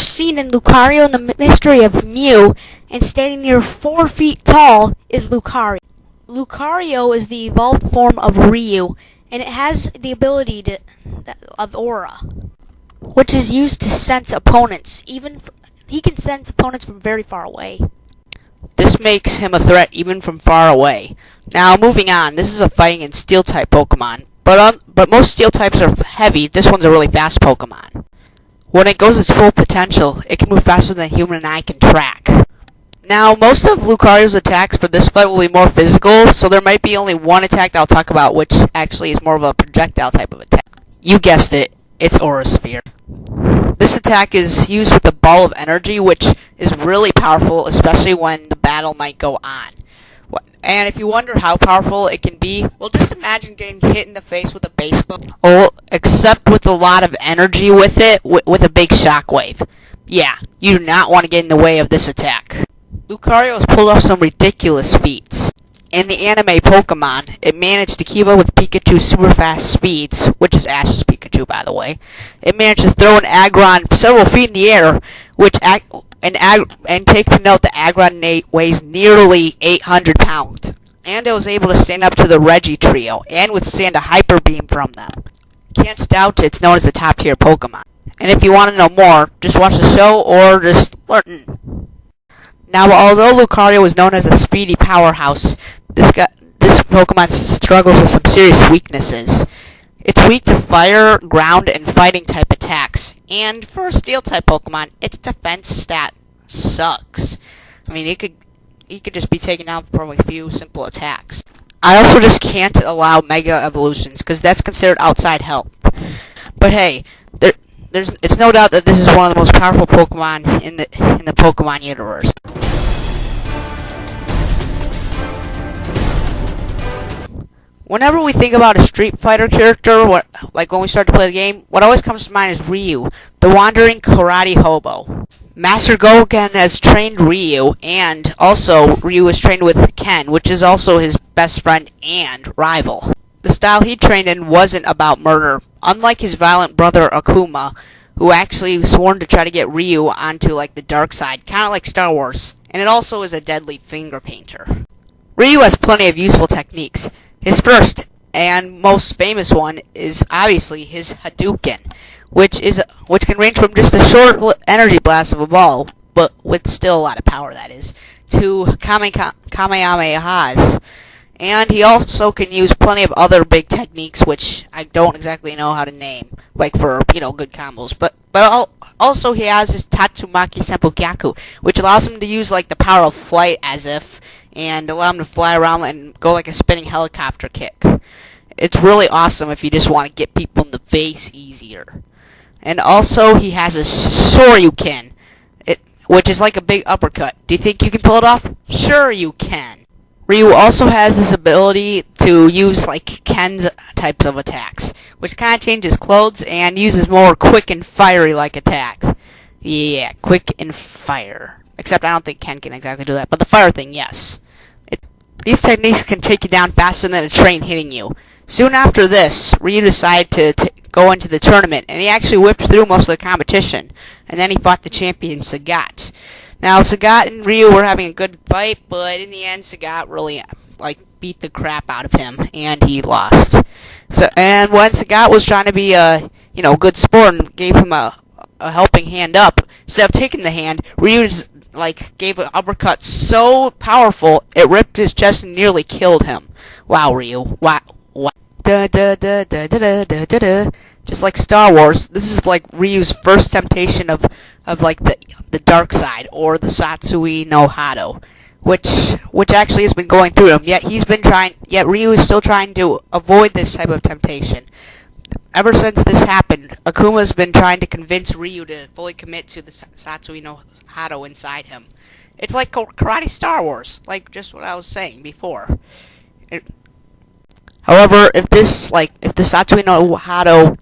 first seen in Lucario and the Mystery of Mew, and standing near 4 feet tall is Lucario. Lucario is the evolved form of Ryu, and it has the ability of Aura, which is used to sense opponents. He can sense opponents from very far away. This makes him a threat even from far away. Now, moving on, this is a fighting and steel-type Pokemon, but most steel types are heavy. This one's a really fast Pokemon. When it goes its full potential, it can move faster than a human and eye can track. Now, most of Lucario's attacks for this fight will be more physical, so there might be only one attack that I'll talk about, which actually is more of a projectile type of attack. You guessed it, it's Aura Sphere. This attack is used with a ball of energy, which is really powerful, especially when the battle might go on. And if you wonder how powerful it can be, well, just imagine getting hit in the face with a baseball, except with a lot of energy with it, with a big shockwave. Yeah, you do not want to get in the way of this attack. Lucario has pulled off some ridiculous feats. In the anime Pokemon, it managed to keep up with Pikachu's super fast speeds, which is Ash's Pikachu, by the way. It managed to throw an Aggron several feet in the air, and take to note that Aggron weighs nearly 800 pounds. And it was able to stand up to the Reggie trio, and withstand a Hyper Beam from them. Can't doubt it's known as a top tier Pokemon. And if you want to know more, just watch the show, or just learn. Now, although Lucario is known as a speedy powerhouse, this Pokemon struggles with some serious weaknesses. It's weak to fire, ground, and fighting type attacks. And for a steel type Pokemon, its defense stat sucks. I mean, it could just be taken out from a few simple attacks. I also just can't allow Mega Evolutions, because that's considered outside help. But hey, it's no doubt that this is one of the most powerful Pokemon in the Pokemon universe. Whenever we think about a Street Fighter character, like when we start to play the game, what always comes to mind is Ryu, the wandering karate hobo. Master Gogen has trained Ryu, and also Ryu is trained with Ken, which is also his best friend and rival. The style he trained in wasn't about murder, unlike his violent brother Akuma, who actually sworn to try to get Ryu onto like the dark side, kind of like Star Wars, and it also is a deadly finger painter. Ryu has plenty of useful techniques. His first and most famous one is obviously his Hadouken, which can range from just a short energy blast of a ball, but with still a lot of power, that is, to Kamehamehas. And he also can use plenty of other big techniques, which I don't exactly know how to name, like for, good combos. But also he has his Tatsumaki Senpukyaku, which allows him to use, like, the power of flight and allow him to fly around and go like a spinning helicopter kick. It's really awesome if you just want to get people in the face easier. And also he has a Shoryuken, which is like a big uppercut. Do you think you can pull it off? Sure you can. Ryu also has this ability to use like Ken's types of attacks, which kind of changes clothes and uses more quick and fiery like attacks. Yeah, quick and fire. Except I don't think Ken can exactly do that, but the fire thing, yes. These techniques can take you down faster than a train hitting you. Soon after this, Ryu decided to go into the tournament, and he actually whipped through most of the competition. And then he fought the champion, Sagat. Now, Sagat and Ryu were having a good fight, but in the end, Sagat really, beat the crap out of him, and he lost. And when Sagat was trying to be a, good sport and gave him a helping hand up, instead of taking the hand, Ryu gave an uppercut so powerful, it ripped his chest and nearly killed him. Wow, Ryu. Wow. Da da da da da da da da. Just like Star Wars, this is like Ryu's first temptation of the dark side, or the Satsui no Hado, which actually has been going through him. Yet Ryu is still trying to avoid this type of temptation. Ever since this happened, Akuma's been trying to convince Ryu to fully commit to the Satsui no Hado inside him. It's like karate Star Wars, like just what I was saying before. However, if the Satsui no Hado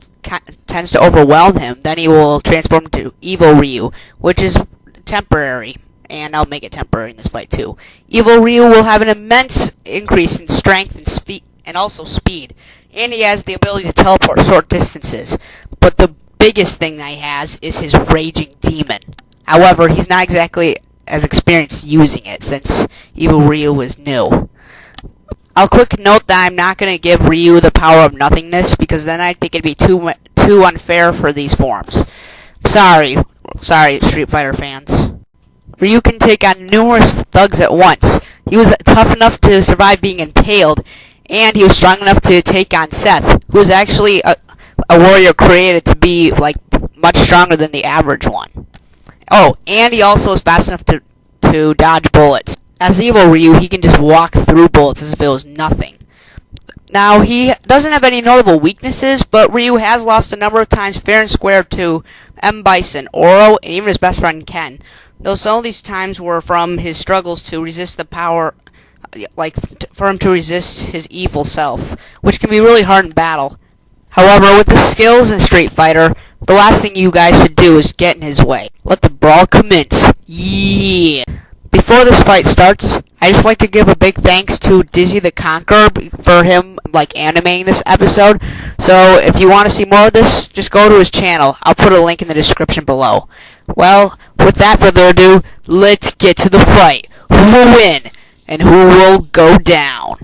tends to overwhelm him, then he will transform into Evil Ryu, which is temporary, and I'll make it temporary in this fight too. Evil Ryu will have an immense increase in strength and speed, and also speed. And he has the ability to teleport short distances. But the biggest thing that he has is his raging demon. However, he's not exactly as experienced using it since Evil Ryu is new. I'll quick note that I'm not going to give Ryu the power of nothingness because then I think it'd be too unfair for these forms. Sorry, Street Fighter fans. Ryu can take on numerous thugs at once. He was tough enough to survive being impaled, and he was strong enough to take on Seth, who was actually a warrior created to be like much stronger than the average one. Oh, and he also is fast enough to dodge bullets. As Evil Ryu, he can just walk through bullets as if it was nothing. Now, he doesn't have any notable weaknesses, but Ryu has lost a number of times fair and square to M. Bison, Oro, and even his best friend Ken. Though some of these times were from his struggles to resist the power, like for him to resist his evil self, which can be really hard in battle. However, with the skills in Street Fighter, the last thing you guys should do is get in his way. Let the brawl commence. Yeah! Before this fight starts, I just like to give a big thanks to dizzytheconquer for him animating this episode. So if you want to see more of this, just go to his channel. I'll put a link in the description below. Well, without further ado, let's get to the fight. Who will win and who will go down?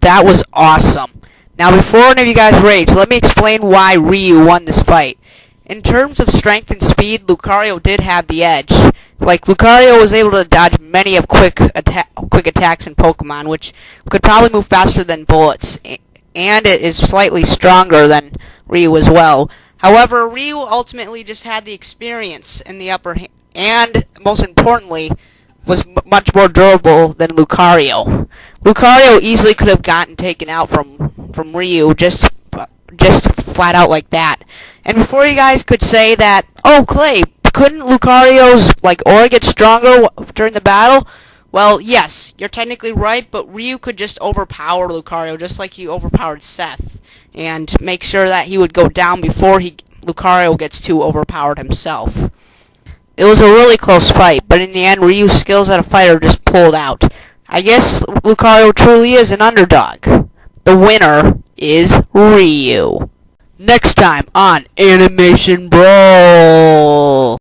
That was awesome. Now, before any of you guys rage, let me explain why Ryu won this fight. In terms of strength and speed, Lucario did have the edge. Lucario was able to dodge many of quick attacks in Pokemon, which could probably move faster than bullets, and it is slightly stronger than Ryu as well. However, Ryu ultimately just had the experience in the upper hand, and most importantly, was much more durable than Lucario. Lucario easily could have gotten taken out from Ryu just flat out like that. And before you guys could say that, oh Clay, couldn't Lucario's aura get stronger during the battle? Well, yes, you're technically right, but Ryu could just overpower Lucario just like he overpowered Seth, and make sure that he would go down before Lucario gets too overpowered himself. It was a really close fight, but in the end, Ryu's skills as a fighter just pulled out. I guess Lucario truly is an underdog. The winner is Ryu. Next time on Animation Brawl.